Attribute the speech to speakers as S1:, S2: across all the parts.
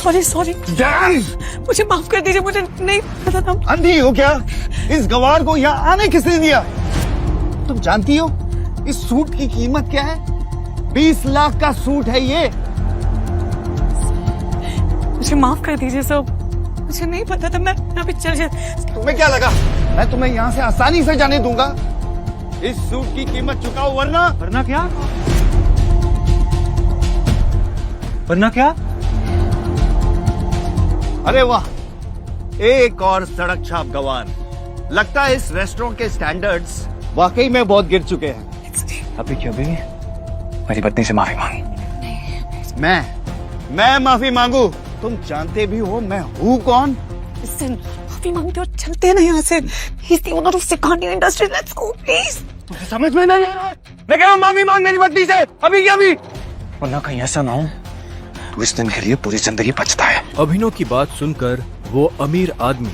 S1: Sorry sorry, मुझे माफ कर दीजिए, मुझे नहीं पता था।
S2: अंधी हो क्या? इस गवार को यहाँ आने किसने दिया? तुम जानती हो इस सूट की कीमत क्या है? 20 लाख का सूट है ये।
S1: मुझे माफ कर दीजिए सर, मुझे नहीं पता था। मैं अभी चल जाती।
S2: तुम्हें क्या लगा मैं तुम्हें यहाँ से आसानी से जाने दूंगा? इस सूट की कीमत चुकाओ वरना
S3: क्या? वरना क्या?
S2: अरे वाह, एक और सड़क छाप गवार। लगता है इस रेस्टोरेंट के स्टैंडर्ड्स वाकई में बहुत गिर चुके हैं।
S3: अभी क्या भी मेरी पत्नी से माफी मांग।
S2: मैं माफी मांगू? तुम जानते भी हो मैं हूँ कौन?
S1: माफी मांगते हो, चलते हैं ना यहाँ से। He's the owner of Sikandi Industries. Let's go, please.
S3: मुझे समझ में नहीं आ रहा है। मैं कह रहा हूँ माफी मांग मेरी पत्नी से, अभी क्या भी। वरना कहीं ऐसा ना हो तू इस दिन के लिए पूरी जिंदगी पछता है।
S4: अभिनव की बात सुनकर वो अमीर आदमी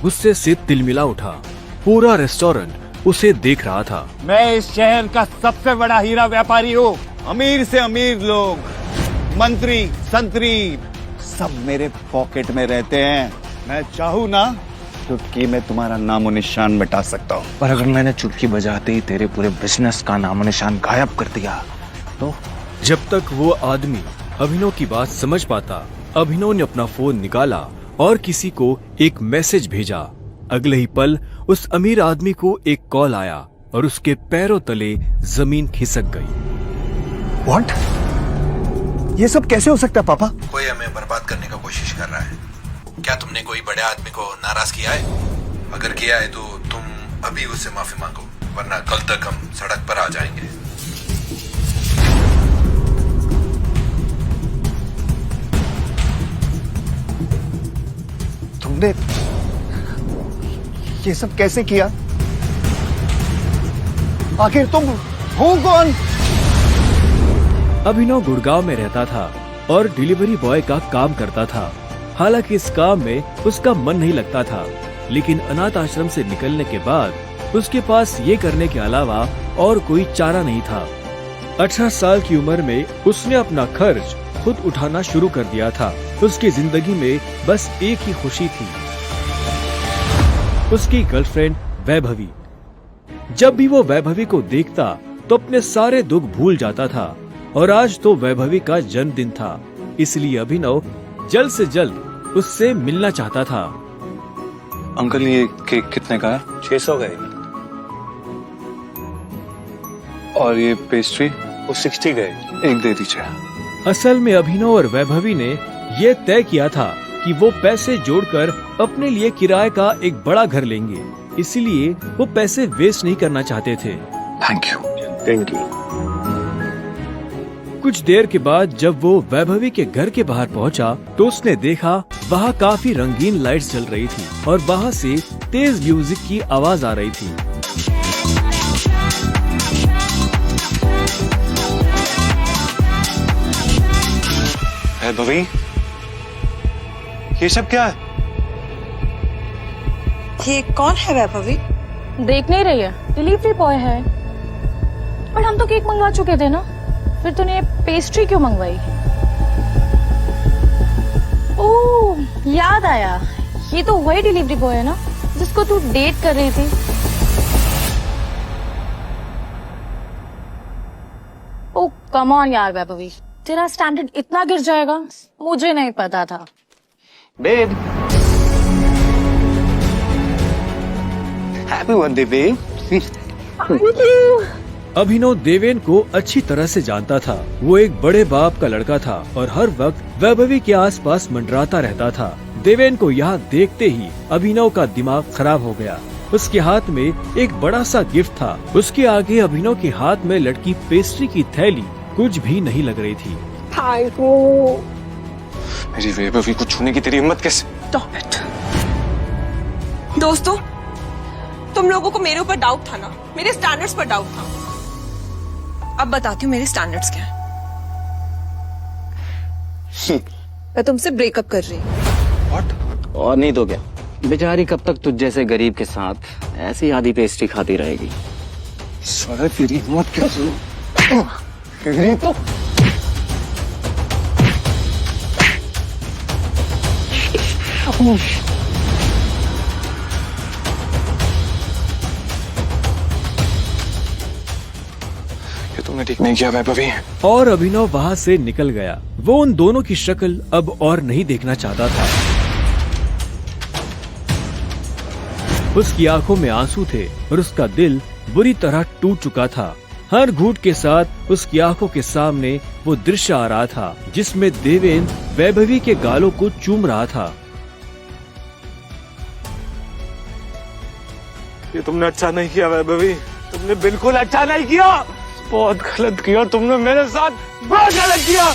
S4: गुस्से से तिलमिला उठा। पूरा रेस्टोरेंट उसे देख रहा था।
S2: मैं इस शहर का सबसे बड़ा हीरा व्यापारी हूँ। अमीर से अमीर लोग, मंत्री, संतरी सब मेरे पॉकेट में रहते हैं। मैं चाहूँ ना चुटकी में तुम्हारा नामो निशान मिटा सकता हूँ।
S3: पर अगर मैंने चुटकी बजाते ही तेरे पूरे बिजनेस का नामो निशान गायब कर दिया तो?
S4: जब तक वो आदमी अभिनव की बात समझ पाता, अभिनव ने अपना फोन निकाला और किसी को एक मैसेज भेजा। अगले ही पल उस अमीर आदमी को एक कॉल आया और उसके पैरों तले जमीन खिसक गई।
S3: व्हाट? ये सब कैसे हो सकता है पापा?
S5: कोई हमें बर्बाद करने का कोशिश कर रहा है। क्या तुमने कोई बड़े आदमी को नाराज किया है? अगर किया है तो तुम अभी उससे माफी मांगो, वरना कल तक हम सड़क पर आ जाएंगे।
S2: तुमने ये सब कैसे किया? आखिर तुम हो कौन?
S4: अभिनव गुड़गांव में रहता था और डिलीवरी बॉय का काम करता था। हालांकि इस काम में उसका मन नहीं लगता था, लेकिन अनाथ आश्रम से निकलने के बाद उसके पास ये करने के अलावा और कोई चारा नहीं था। 18 साल की उम्र में उसने अपना खर्च खुद उठाना शुरू कर दिया था। उसकी जिंदगी में बस एक ही खुशी थी, उसकी गर्लफ्रेंड वैभवी। जब भी वो वैभवी को देखता तो अपने सारे दुख भूल जाता था और आज तो वैभवी का जन्मदिन था, इसलिए अभिनव जल्द से जल्द उससे मिलना चाहता था।
S3: अंकल ये केक कितने का है?
S6: 600 गए
S3: और ये पेस्ट्री?
S6: वो 60 गए।
S3: एक दे दीजिए।
S4: असल में अभिनव और वैभवी ने ये तय किया था कि वो पैसे जोड़कर अपने लिए किराए का एक बड़ा घर लेंगे, इसलिए वो पैसे वेस्ट नहीं करना चाहते थे।
S3: Thank you.
S6: Thank you.
S4: कुछ देर के बाद जब वो वैभवी के घर के बाहर पहुंचा तो उसने देखा वहाँ काफी रंगीन लाइट्स जल रही थी और वहाँ से तेज म्यूजिक की आवाज आ रही थी।
S3: वैभवी, ये सब क्या है?
S1: ये कौन है वैभवी?
S7: देख नहीं रही है, डिलीवरी बॉय है। पर हम तो केक मंगवा चुके थे ना, फिर तूने पेस्ट्री क्यों मंगवाई? ओह, याद आया, ये तो वही डिलीवरी बॉय है ना जिसको तू डेट कर रही थी। ओह कम ऑन यार वैभवी, तेरा स्टैंडर्ड इतना गिर जाएगा मुझे नहीं पता था।
S3: Babe, happy birthday babe.
S4: Abhinav Deven को अच्छी तरह से जानता था। वो एक बड़े बाप का लड़का था और हर वक्त वैभवी के आसपास मंडराता रहता था। देवेन को यहाँ देखते ही अभिनव का दिमाग खराब हो गया। उसके हाथ में एक बड़ा सा गिफ्ट था, उसके आगे अभिनव के हाथ में लटकी पेस्ट्री की थैली कुछ भी नहीं लग रही थी।
S3: मेरी वैभवी को छूने की तेरी हिम्मत कैसे?
S1: दोस्तों, तुम लोगों को मेरे ऊपर डाउट था ना, मेरे स्टैंडर्ड्स पर डाउट था। अब बताती हूँ मेरे स्टैंडर्ड्स क्या है। मैं तुमसे ब्रेकअप कर रही हूँ।
S8: और नहीं तो क्या, बेचारी कब तक तुझ जैसे गरीब के साथ ऐसी आधी पेस्ट्री खाती रहेगी।
S3: साला तेरी हिम्मत कैसे? ये तुमने ठीक नहीं किया वैभवी।
S4: और अभिनव वहाँ से निकल गया। वो उन दोनों की शक्ल अब और नहीं देखना चाहता था। उसकी आंखों में आंसू थे और उसका दिल बुरी तरह टूट चुका था। हर घूंट के साथ उसकी आंखों के सामने वो दृश्य आ रहा था जिसमें देवेंद्र वैभवी के गालों को चूम रहा था।
S3: ये तुमने अच्छा नहीं किया वैभवी, तुमने बिल्कुल अच्छा नहीं किया। बहुत गलत किया तुमने मेरे साथ, बहुत गलत किया।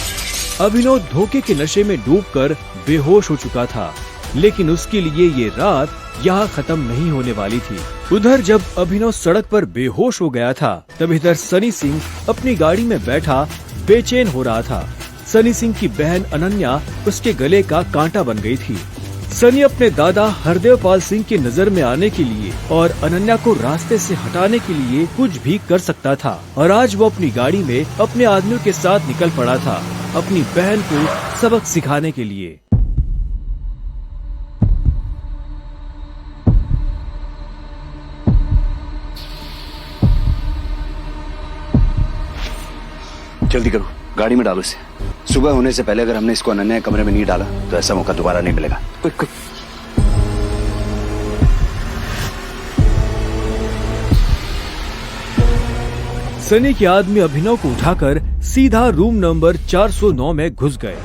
S4: अभिनव धोखे के नशे में डूबकर बेहोश हो चुका था, लेकिन उसके लिए ये रात यहाँ खत्म नहीं होने वाली थी। उधर जब अभिनव सड़क पर बेहोश हो गया था, तब इधर सनी सिंह अपनी गाड़ी में बैठा बेचैन हो रहा था। सनी सिंह की बहन अनन्या उसके गले का कांटा बन गई थी। सनी अपने दादा हरदेव पाल सिंह की नजर में आने के लिए और अनन्या को रास्ते से हटाने के लिए कुछ भी कर सकता था, और आज वो अपनी गाड़ी में अपने आदमियों के साथ निकल पड़ा था अपनी बहन को सबक सिखाने के लिए।
S9: जल्दी करो, गाड़ी में डालो इसे। सुबह होने से पहले अगर हमने इसको अनन्या कमरे में नहीं डाला तो ऐसा मौका दोबारा नहीं मिलेगा। Quick quick.
S4: सनी के आदमी अभिनव को उठाकर सीधा रूम नंबर 409 में घुस गए।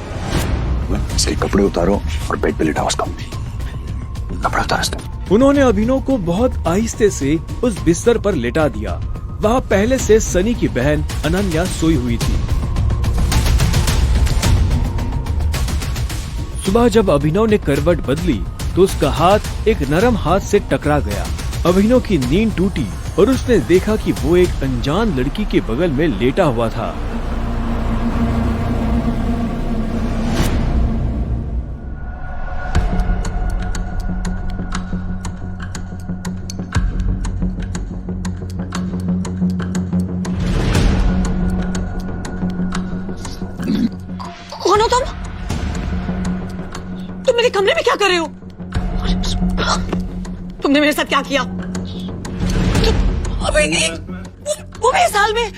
S9: सही कपड़े उतारो और बेड पे लिटाओ उसको। कपड़ा उतारो उसका।
S4: उन्होंने अभिनव को बहुत आहिस्ते से उस बिस्तर पर लेटा दिया। वहाँ पहले से सनी की बहन अनन्या सोई हुई थी। सुबह जब अभिनव ने करवट बदली तो उसका हाथ एक नरम हाथ से टकरा गया। अभिनव की नींद टूटी और उसने देखा कि वो एक अनजान लड़की के बगल में लेटा हुआ था।
S1: कौन हो तुम? तुम मेरे कमरे में क्या कर रहे हो? तुमने मेरे साथ क्या किया? अबे वो मेरे साल में।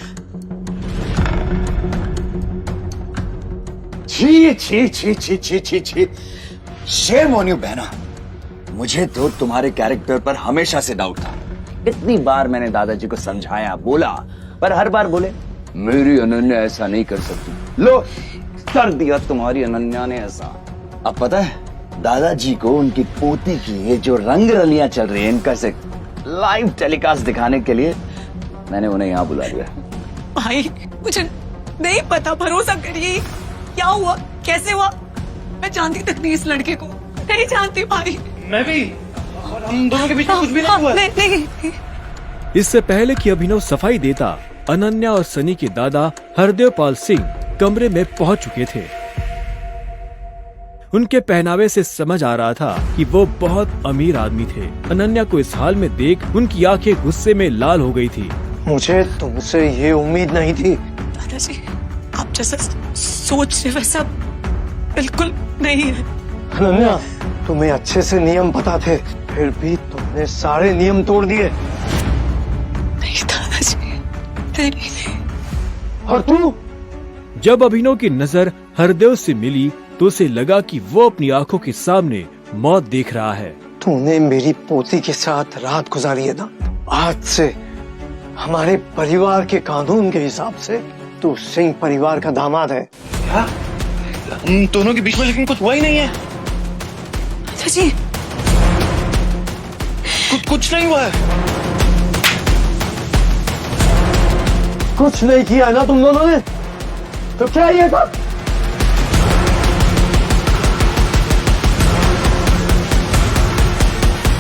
S9: छी छी छी छी छी छी छी। शेम ऑन यू बहना। मुझे तो तुम्हारे कैरेक्टर पर हमेशा से डाउट था। इतनी बार मैंने दादाजी को समझाया, बोला, पर हर बार बोले मेरी अनन्या ऐसा नहीं कर सकती। लो, कर दिया तुम्हारी अनन्या ने ऐसा। अब पता है दादाजी को उनकी पोती की ये जो रंग रलियां चल रही है, इनका से लाइव टेलीकास्ट दिखाने के लिए मैंने उन्हें यहाँ बुला लिया।
S1: भाई मुझे नहीं पता, भरोसा करिए। क्या हुआ, कैसे हुआ? मैं जानती तक नहीं इस लड़के को, नहीं जानती भाई।
S3: मैं भी, हम दोनों के बीच में कुछ भी नहीं हुआ।
S1: नहीं।
S4: इससे पहले कि अभिनव सफाई देता, अनन्या और सनी के दादा हरदेव पाल सिंह कमरे में पहुंच चुके थे। उनके पहनावे से समझ आ रहा था कि वो बहुत अमीर आदमी थे। अनन्या को इस हाल में देख उनकी आंखें गुस्से में लाल हो गई थी।
S3: मुझे तुमसे ये उम्मीद नहीं थी।
S1: दादाजी, आप जैसा सोच रहे वैसा बिल्कुल नहीं है।
S3: अनन्या, तुम्हें अच्छे से नियम पता थे, फिर भी तुमने सारे नियम तोड़ दिए।
S1: नहीं दादाजी, नहीं।
S3: और तू?
S4: जब अभिनव की नजर हरदेव से मिली तो उसे लगा कि वो अपनी आंखों के सामने मौत देख रहा है।
S3: तूने मेरी पोती के साथ रात गुजारी है ना? आज से हमारे परिवार के कानून के हिसाब से तू सिंह परिवार का दामाद है। क्या? उन दोनों के बीच में लेकिन कुछ हुआ ही नहीं है।
S1: दादाजी,
S3: कुछ नहीं हुआ है। कुछ नहीं किया ना तुम दोनों ने? तो क्या ये था?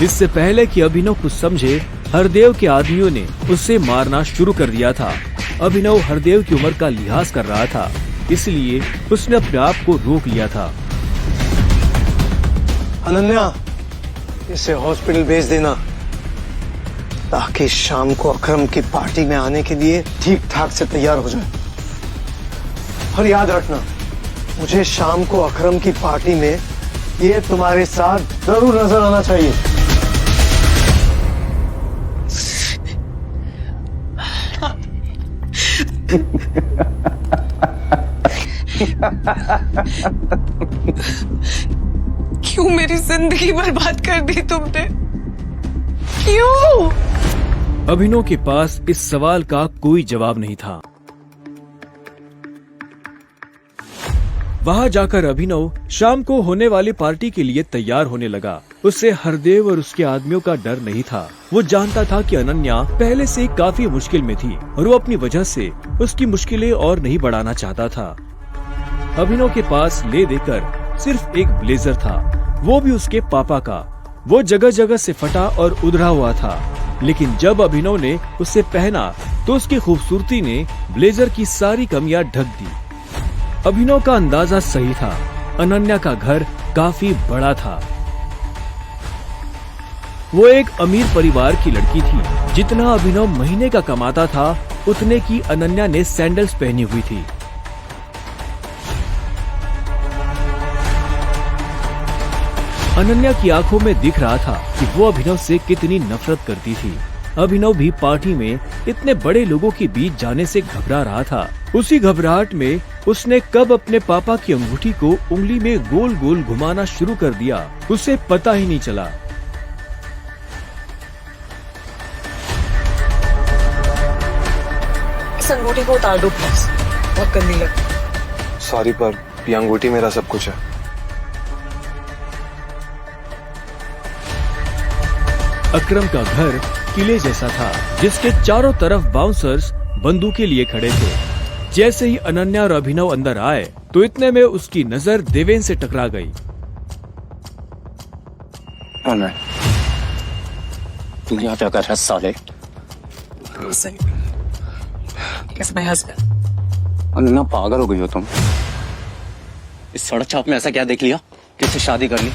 S4: इससे पहले कि अभिनव कुछ समझे, हरदेव के आदमियों ने उसे मारना शुरू कर दिया था। अभिनव हरदेव की उम्र का लिहाज कर रहा था, इसलिए उसने अपने आप को रोक लिया था।
S3: अनन्या, इसे हॉस्पिटल भेज देना ताकि शाम को अकरम की पार्टी में आने के लिए ठीक ठाक से तैयार हो जाए। और याद रखना, मुझे शाम को अकरम की पार्टी में ये तुम्हारे साथ जरूर नजर आना चाहिए।
S1: क्यों मेरी जिंदगी बर्बाद कर दी तुमने? क्यों?
S4: अभिनव के पास इस सवाल का कोई जवाब नहीं था। वहां जाकर अभिनव शाम को होने वाली पार्टी के लिए तैयार होने लगा। उससे हरदेव और उसके आदमियों का डर नहीं था। वो जानता था कि अनन्या पहले से काफी मुश्किल में थी और वो अपनी वजह से उसकी मुश्किलें और नहीं बढ़ाना चाहता था। अभिनव के पास ले देकर सिर्फ एक ब्लेजर था, वो भी उसके पापा का। वो जगह जगह से फटा और उधड़ा हुआ था, लेकिन जब अभिनव ने उसे पहना तो उसकी खूबसूरती ने ब्लेजर की सारी कमियां ढक दी। अभिनव का अंदाजा सही था, अनन्या का घर काफी बड़ा था। वो एक अमीर परिवार की लड़की थी। जितना अभिनव महीने का कमाता था उतने की अनन्या ने सैंडल्स पहनी हुई थी। अनन्या की आंखों में दिख रहा था कि वो अभिनव से कितनी नफरत करती थी। अभिनव भी पार्टी में इतने बड़े लोगों के बीच जाने से घबरा रहा था। उसी घबराहट में उसने कब अपने पापा की अंगूठी को उंगली में गोल गोल घुमाना शुरू कर दिया, उसे पता ही नहीं चला।
S1: इस अंगूठी को उतार दो प्लीज, बहुत गंदी लगती।
S6: सॉरी पर ये अंगूठी मेरा सब कुछ है।
S4: अकरम का घर किले जैसा था, जिसके चारों तरफ बाउंसर्स बंदूकें लिए खड़े थे। जैसे ही अनन्या और अभिनव अंदर आए तो इतने में उसकी नजर देवेन से टकरा गई।
S8: तुम यहाँ पे अगर साले अनन्या पागल हो गई हो तुम? इस सड़क छाप में ऐसा क्या देख लिया कि इससे शादी कर ली?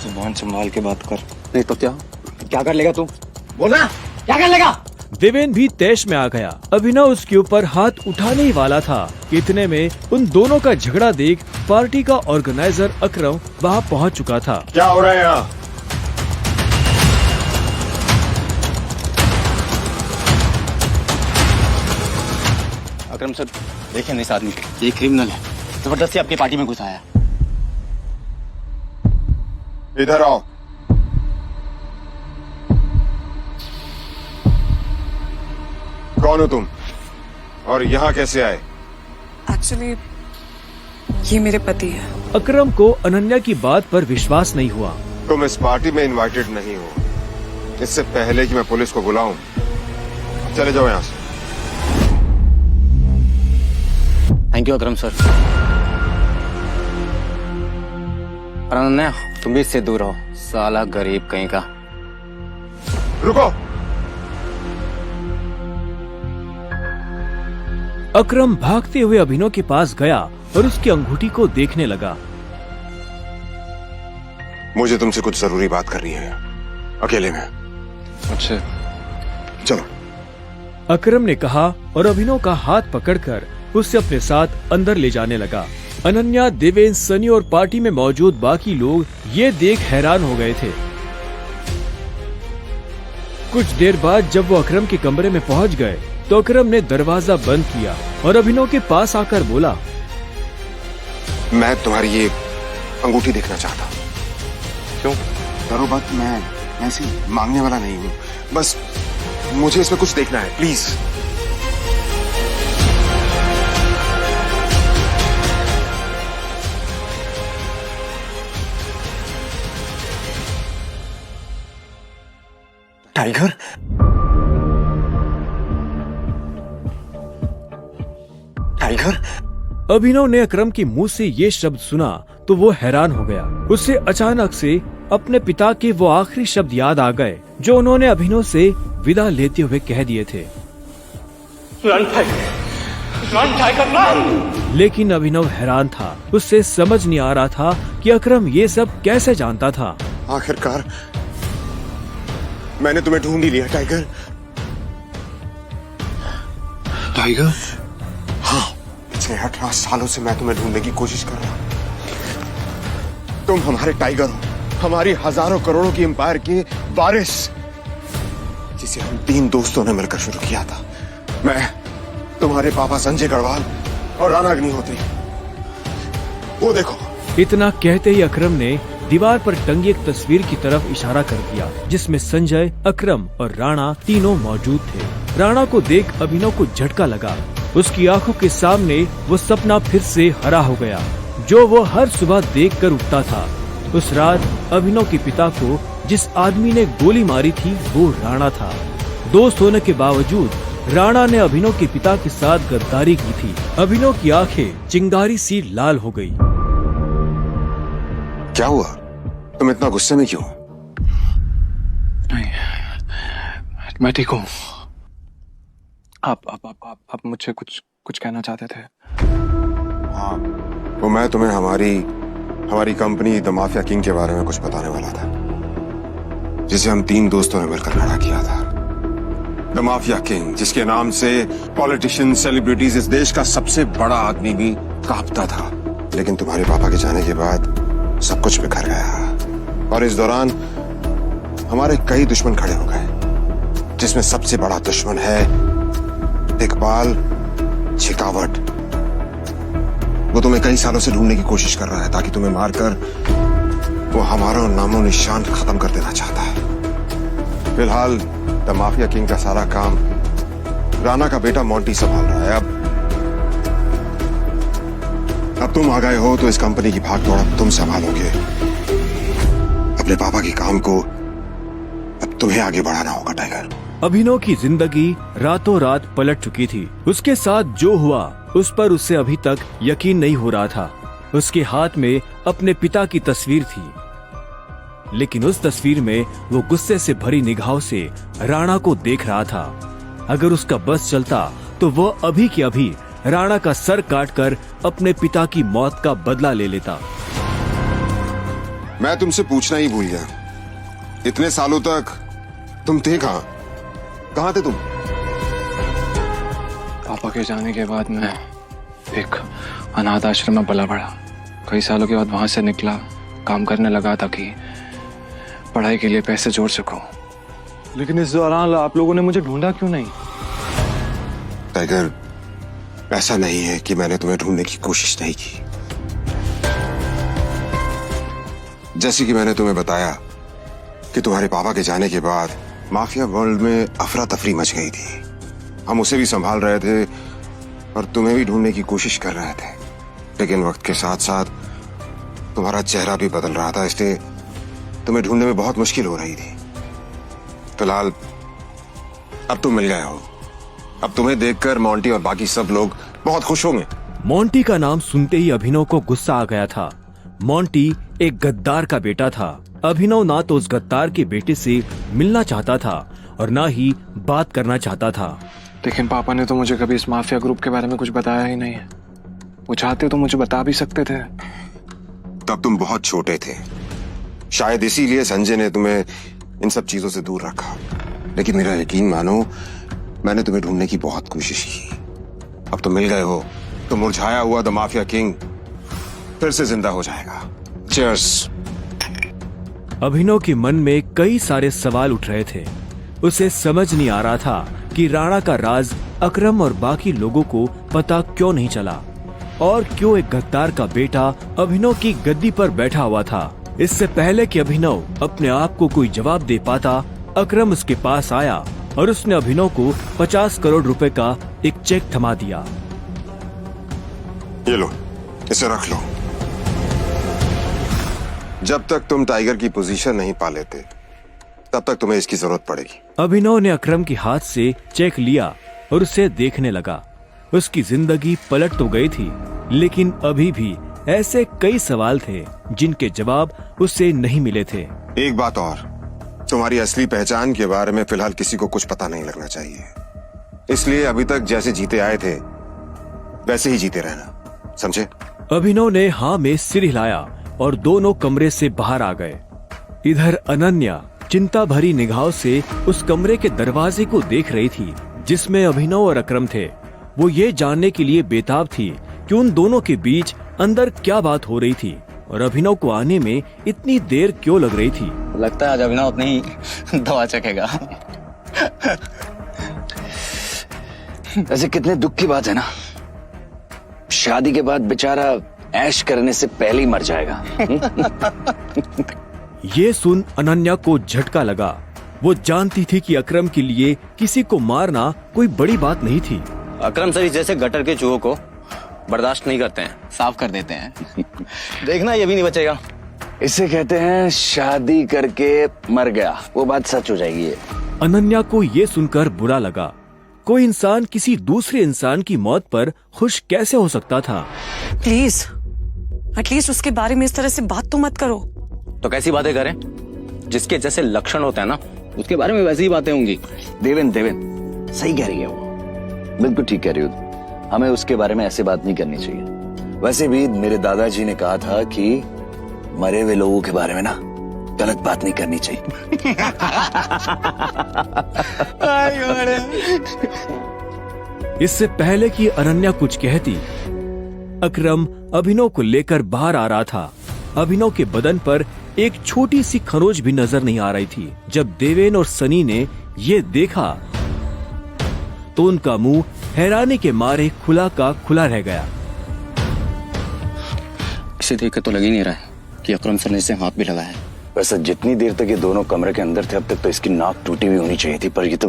S6: जुबान संभाल के बात कर।
S8: नहीं तो क्या कर लेगा तू? बोलना, क्या कर लेगा?
S4: देवेन भी तैश में आ गया। अभिनव उसके ऊपर हाथ उठाने ही वाला था कि इतने में उन दोनों का झगड़ा देख पार्टी का ऑर्गेनाइजर अकरम वहां पहुंच चुका था।
S6: क्या हो रहा है यहाँ?
S8: अकरम सर, देखिए इस आदमी को, ये क्रिमिनल है, जबरदस्ती आपकी पार्टी में घुसाया।
S6: इधर आओ। कौन हो तुम और यहाँ कैसे आए?
S1: एक्चुअली ये मेरे पति है।
S4: अकरम को अनन्या की बात पर विश्वास नहीं हुआ।
S6: तुम इस पार्टी में इनवाइटेड नहीं हो। इससे पहले कि मैं पुलिस को बुलाऊं, चले जाओ यहाँ से।
S8: Thank you Akram sir. और अनन्या, तुम भी इससे दूर रहो, साला गरीब कहीं का।
S6: रुको।
S4: अकरम भागते हुए अभिनव के पास गया और उसकी अंगूठी को देखने लगा।
S6: मुझे तुमसे कुछ जरूरी बात करनी है, अकेले में। अच्छा, चलो।
S4: अकरम ने कहा और अभिनव का हाथ पकड़कर उसे अपने साथ अंदर ले जाने लगा। अनन्या, देवेन, सनी और पार्टी में मौजूद बाकी लोग ये देख हैरान हो गए थे। कुछ देर बाद जब वो अकरम के कमरे में पहुंच गए तो अकरम ने दरवाजा बंद किया और अभिनव के पास आकर बोला,
S6: मैं तुम्हारी ये अंगूठी देखना चाहता हूँ। क्यों? करो बात, मैं ऐसे मांगने वाला नहीं हूँ, बस मुझे इसमें कुछ देखना है, प्लीज।
S3: Tiger, tiger.
S4: अभिनव ने अकरम के मुंह से ये शब्द सुना तो वो हैरान हो गया। उसे अचानक से अपने पिता के वो आखिरी शब्द याद आ गए जो उन्होंने अभिनव से विदा लेते हुए कह दिए थे। लेकिन अभिनव हैरान था, उससे समझ नहीं आ रहा था कि अकरम ये सब कैसे जानता था।
S6: आखिरकार मैंने तुम्हें ढूंढ ही लिया टाइगर। टाइगर? हाँ, पिछले 18 सालों से मैं तुम्हें ढूंढने की कोशिश कर रहा हूँ। तुम हमारे टाइगर हो, हमारी हजारों करोड़ों की एम्पायर की वारिस, जिसे हम 3 दोस्तों ने मिलकर शुरू किया था। मैं, तुम्हारे पापा संजय गढ़वाल और राणा अग्निहोत्री। वो देखो।
S4: इतना कहते ही अकरम ने दीवार पर टंगी एक तस्वीर की तरफ इशारा कर दिया, जिसमें संजय, अकरम और राणा तीनों मौजूद थे। राणा को देख अभिनव को झटका लगा। उसकी आंखों के सामने वो सपना फिर से हरा हो गया, जो वो हर सुबह देखकर उठता था। उस रात अभिनव के पिता को जिस आदमी ने गोली मारी थी वो राणा था। दोस्त होने के बावजूद राणा ने अभिनव के पिता के साथ गद्दारी की थी। अभिनव की आंखें चिंगारी सी लाल हो गई।
S6: क्या हुआ? तुम इतना गुस्से में क्यों?
S3: नहीं, मैं ठीक हूँ। आप मुझे कुछ कहना चाहते थे?
S6: हाँ, वो मैं तुम्हें हमारी कंपनी द माफिया किंग के बारे में कुछ बताने वाला था, जिसे हम 3 दोस्तों ने मिलकर खड़ा किया था। द माफिया किंग, जिसके नाम से पॉलिटिशियन, सेलिब्रिटीज, इस देश का सबसे बड़ा आदमी भी कांपता था। लेकिन तुम्हारे पापा के जाने के बाद सब कुछ बिखर गया, और इस दौरान हमारे कई दुश्मन खड़े हो गए, जिसमें सबसे बड़ा दुश्मन है इकबाल शेखावत। वो तुम्हें कई सालों से ढूंढने की कोशिश कर रहा है, ताकि तुम्हें मारकर वो हमारा नामो निशान खत्म कर देना चाहता है। फिलहाल द माफिया किंग का सारा काम राणा का बेटा मोंटी संभाल रहा है। अब तुम आ गए हो तो इस कंपनी की भाग दौड़ अब तुम संभालोगे। अपने पापा के काम को अब तुम्हें आगे बढ़ाना होगा टाइगर।
S4: अभिनव की जिंदगी रातों रात पलट चुकी थी। उसके साथ जो हुआ उस पर उसे अभी तक यकीन नहीं हो रहा था। उसके हाथ में अपने पिता की तस्वीर थी, लेकिन उस तस्वीर में वो गुस्से से भरी निगाहों से राणा को देख रहा था। अगर उसका बस चलता तो वो अभी के अभी राणा का सर काटकर अपने पिता की मौत का बदला ले लेता।
S6: मैं तुमसे पूछना ही भूल गया, इतने सालों तक तुम थे कहां? कहां थे तुम?
S3: पापा के जाने के बाद मैं एक अनाथ आश्रम में पला बढ़ा। कई सालों के बाद वहां से निकला, काम करने लगा ताकि पढ़ाई के लिए पैसे जोड़ सकूं। लेकिन इस दौरान आप लोगों ने मुझे ढूंढा क्यों नहीं?
S6: टाइगर, ऐसा नहीं है कि मैंने तुम्हें ढूंढने की कोशिश नहीं की। जैसे कि मैंने तुम्हें बताया कि तुम्हारे पापा के जाने के बाद माफिया वर्ल्ड में अफरा तफरी मच गई थी। हम उसे भी संभाल रहे थे और तुम्हें भी ढूंढने की कोशिश कर रहे थे, लेकिन वक्त के साथ साथ तुम्हारा चेहरा भी बदल रहा था, इसलिए तुम्हें ढूंढने में बहुत मुश्किल हो रही थी। फिलहाल अब तुम मिल गए हो। अब तुम्हें देखकर मोंटी और बाकी सब लोग बहुत खुश होंगे।
S4: मोंटी का नाम सुनते ही अभिनव को गुस्सा आ गया था। मोंटी एक गद्दार का बेटा था। अभिनव ना तो उस गद्दार के बेटे से मिलना चाहता था और ना ही बात करना चाहता था।
S3: लेकिन पापा ने तो मुझे कभी इस माफिया ग्रुप के बारे में कुछ बताया ही नहीं है। वो चाहते तो मुझे बता भी सकते थे।
S6: तब तुम बहुत छोटे थे, शायद इसीलिए संजय ने तुम्हें इन सब चीजों से दूर रखा। लेकिन मेरा यकीन मानो, मैंने तुम्हें ढूंढने की बहुत कोशिश की। अब तुम मिल गए हो तो मुरझाया हुआ द माफिया किंग फिर से जिंदा हो जाएगा। चीयर्स।
S4: अभिनव के मन में कई सारे सवाल उठ रहे थे। उसे समझ नहीं आ रहा था कि राणा का राज अकरम और बाकी लोगों को पता क्यों नहीं चला, और क्यों एक गद्दार का बेटा अभिनव की गद्दी पर बैठा हुआ था। इससे पहले कि अभिनव अपने आप को कोई जवाब दे पाता, अकरम उसके पास आया और उसने अभिनव को 50 करोड़ रुपए का एक चेक थमा दिया।
S6: ये लो, इसे रख लो। जब तक तुम टाइगर की पोजीशन नहीं पा लेते, तब तक तुम्हें इसकी जरूरत पड़ेगी।
S4: अभिनव ने अकरम के हाथ से चेक लिया और उसे देखने लगा। उसकी जिंदगी पलट तो गई थी, लेकिन अभी भी ऐसे कई सवाल थे जिनके जवाब उसे नहीं मिले थे।
S6: एक बात और, तुम्हारी असली पहचान के बारे में फिलहाल किसी को कुछ पता नहीं लगना चाहिए। इसलिए अभी तक जैसे जीते आए थे वैसे ही जीते रहना, समझे?
S4: अभिनव ने हाँ में सिर हिलाया और दोनों कमरे से बाहर आ गए। इधर अनन्या चिंता भरी निगाहों से उस कमरे के दरवाजे को देख रही थी जिसमें अभिनव और अकरम थे। वो ये जानने के लिए बेताब थी कि उन दोनों के बीच अंदर क्या बात हो रही थी। और अभिनव को आने में इतनी देर क्यों लग रही थी।
S8: लगता है आज अभिनव अपनी ही दवा चखेगा।
S9: वैसे कितने दुख की बात है ना, शादी के बाद बेचारा ऐश करने से पहले ही मर जाएगा।
S4: ये सुन अनन्या को झटका लगा। वो जानती थी कि अकरम के लिए किसी को मारना कोई बड़ी बात नहीं थी।
S8: अकरम सर जैसे गटर के चूहों को बर्दाश्त नहीं करते हैं, साफ कर देते हैं। देखना ये भी नहीं बचेगा।
S9: इसे कहते हैं शादी करके मर गया, वो बात सच हो जाएगी।
S4: अनन्या को ये सुनकर बुरा लगा। कोई इंसान किसी दूसरे इंसान की मौत पर खुश कैसे हो सकता था।
S1: प्लीज एटलीस्ट उसके बारे में इस तरह से बात तो मत करो।
S8: तो कैसी बातें करें? जिसके जैसे लक्षण होते हैं ना, उसके बारे में वैसी ही बातें होंगी।
S9: देवेन सही कह रही है वो, बिल्कुल ठीक कह रही हो। हमें उसके बारे में ऐसे बात नहीं करनी चाहिए। वैसे भी मेरे दादाजी ने कहा था कि मरे हुए लोगों के बारे में ना गलत बात नहीं करनी चाहिए।
S4: इससे पहले कि अनन्या कुछ कहती, अकरम अभिनव को लेकर बाहर आ रहा था। अभिनव के बदन पर एक छोटी सी खरोच भी नजर नहीं आ रही थी। जब देवेन और सनी ने ये देखा तो उनका मुंह हैरानी के मारे खुला का खुला रह गया।
S8: इसे देख कर तो लग ही नहीं रहा है कि अकरम सर ने इसे हाथ भी लगाया है।
S9: वैसे जितनी देर तक ये दोनों कमरे के अंदर थे, अब तक तो इसकी नाक टूटी हुई होनी चाहिए थी, पर ये तो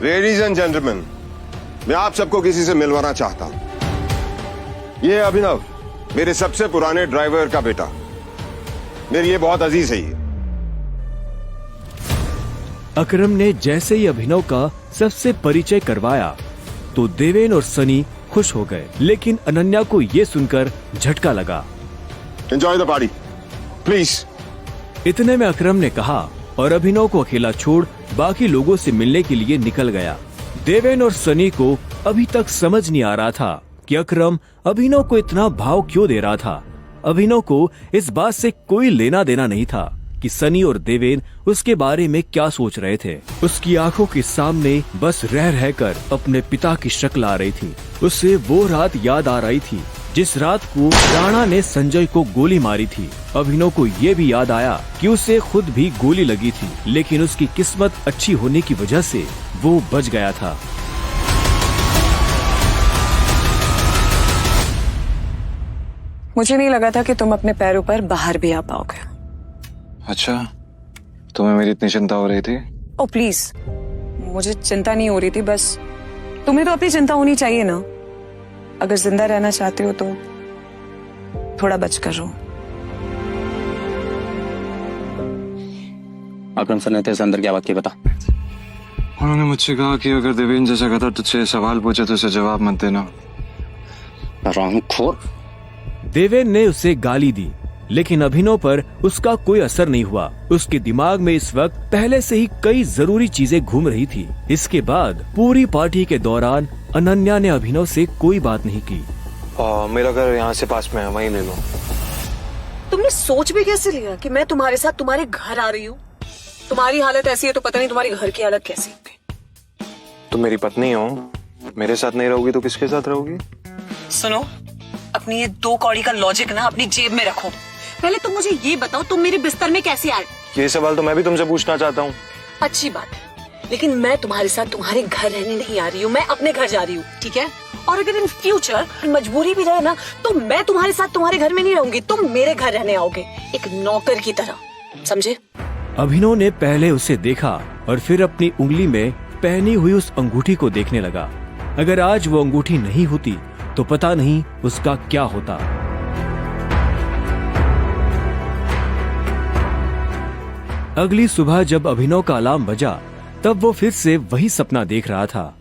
S6: लेडीज एंड जेंटलमैन, मैं आप सबको किसी से मिलवाना चाहता हूं। ये अभिनव, मेरे सबसे पुराने ड्राइवर का बेटा, मेरी ये बहुत अजीज है। ये
S4: अकरम ने जैसे ही अभिनव का सबसे परिचय करवाया तो देवेन और सनी खुश हो गए, लेकिन अनन्या को ये सुनकर झटका लगा।
S6: Enjoy the party please.
S4: इतने में अकरम ने कहा और अभिनव को अकेला छोड़ बाकी लोगों से मिलने के लिए निकल गया। देवेन और सनी को अभी तक समझ नहीं आ रहा था कि अकरम अभिनव को इतना भाव क्यों दे रहा था। अभिनव को इस बात से कोई लेना देना नहीं था कि सनी और देवेन उसके बारे में क्या सोच रहे थे। उसकी आंखों के सामने बस रह रहकर अपने पिता की शक्ल आ रही थी। उसे वो रात याद आ रही थी जिस रात को राणा ने संजय को गोली मारी थी। अभिनव को ये भी याद आया कि उसे खुद भी गोली लगी थी, लेकिन उसकी किस्मत अच्छी होने की वजह से वो बच गया था।
S1: मुझे नहीं लगा था कि तुम अपने पैरों पर बाहर भी आ पाओगे।
S6: अच्छा, तुम्हें मेरी इतनी चिंता हो रही थी?
S1: ओ प्लीज, मुझे चिंता नहीं हो रही थी, बस तुम्हें तो अपनी चिंता होनी चाहिए ना। अगर जिंदा रहना चाहते हो तो थोड़ा बचकर रहो।
S8: अकरम सर ने तेरे से अंदर क्या बात की बता।
S6: उन्होंने मुझसे कहा कि अगर देवेन जैसा गधा तुझसे सवाल पूछे तो उसे जवाब मत देना।
S8: रामखोर।
S4: देवेन ने उसे गाली दी, लेकिन अभिनव पर उसका कोई असर नहीं हुआ। उसके दिमाग में इस वक्त पहले से ही कई जरूरी चीजें घूम रही थी। इसके बाद पूरी पार्टी के दौरान अनन्या ने अभिनव से कोई बात नहीं की।
S3: मेरा घर यहाँ से पास में है, वहीं ले लो।
S1: तुमने सोच भी कैसे लिया कि मैं तुम्हारे साथ तुम्हारे घर आ रही हूँ? तुम्हारी हालत ऐसी है तो पता नहीं तुम्हारे घर की हालत कैसी होगी।
S3: तुम मेरी पत्नी हो, मेरे साथ नहीं रहोगी तो किसके साथ रहोगी?
S1: सुनो, अपनी ये 2 कौड़ी का लॉजिक ना अपनी जेब में रखो। पहले तुम मुझे ये बताओ, तुम मेरे बिस्तर में कैसे आए?
S3: ये सवाल तो मैं भी तुमसे पूछना चाहता हूँ।
S1: अच्छी बात है, लेकिन मैं तुम्हारे साथ तुम्हारे घर रहने नहीं आ रही हूँ, मैं अपने घर जा रही हूँ, ठीक है? और अगर इन फ्यूचर मजबूरी भी रहे ना, तो मैं तुम्हारे साथ तुम्हारे घर में नहीं रहूंगी, तुम मेरे घर रहने आओगे, एक नौकर की तरह, समझे?
S4: अभिनव ने पहले उसे देखा और फिर अपनी उंगली में पहनी हुई उस अंगूठी को देखने लगा। अगर आज वो अंगूठी नहीं होती तो पता नहीं उसका क्या होता। अगली सुबह जब अभिनव का अलार्म बजा, तब वो फिर से वही सपना देख रहा था।